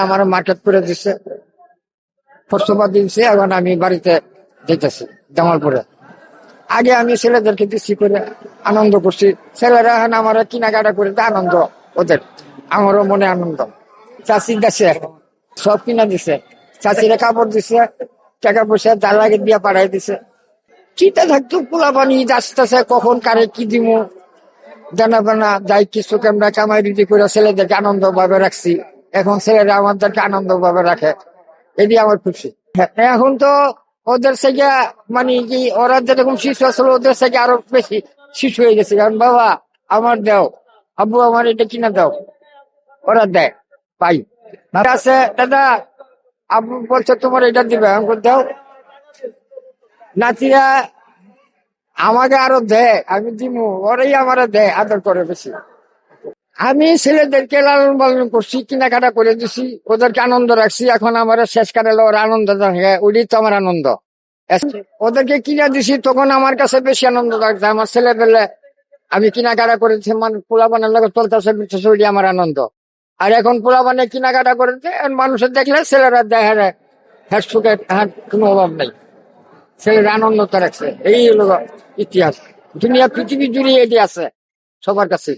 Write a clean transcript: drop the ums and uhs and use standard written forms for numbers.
আমার মার্কেট করে দিচ্ছে, প্রস্তাব দিচ্ছে। এখন আমি বাড়িতে যেতেছি জামালপুরে। আগে আমি ছেলেদেরকে দিচ্ছি করে আনন্দ করছি, ছেলেরা এখন আমার কেনাকাটা করে আনন্দ ওদের, আমারও মনে আনন্দ। চাষি গেছে সব কিনা দিছে, চাষিরা কাপড় দিছে, টাকা পয়সা তার আগে দিয়া পাঠাই দিছে। চিন্তা থাকতো পোলা পানি আসতেছে, কখন কারে কি দিব জানা বানা যাই কিছু আমরা কামাই রুজি করে ছেলেদেরকে আনন্দ ভাবে রাখছি। এখন ছেলেরা আমাদেরকে আনন্দ ভাবে রাখে, এটি আমার খুশি। এখন তো ওদের থেকে মানে কি, ওরা যেরকম শিশু আসলে ওদের থেকে আরো বেশি শিশু হয়ে গেছে। কারণ বাবা আমার দাও, আব্বু আমার এটা কিনা দাও, ওরা দেয় পাই আছে। দাদা আব্বু বলছে তোমার এটা দিবে, আমাকে দাও। নাতিরা আমাকে আরো দেয়, আমি দিমু, ওরাই আমার দেয়, আদর করে বেশি। আমি ছেলেদেরকে লালন পালন করছি, কেনাকাটা করে দিছি, ওদেরকে আনন্দ রাখছি। এখন আমার শেষ কাটালে ওরা আনন্দ থাকে, ওইটাই তো আমার আনন্দ। ওদেরকে কিনা দিছি তখন আমার কাছে বেশি আনন্দ লাগছে। আমার ছেলে পেলে আমি কেনাকাটা করেছি, মানে পোলাপানের লাগে চলতেছে ফিরতেছে, ওইটি আমার আনন্দ। আর এখন পোলাপানে কেনাকাটা করেছে, মানুষের দেখলে ছেলেরা দেখে হ্যাঁ সুখে, হ্যাঁ কোনো অভাব নেই, ছেলেরা আনন্দ তো রাখছে। এই হলো ইতিহাস, দুনিয়া পৃথিবী জুড়ে এটি আছে সবার কাছে।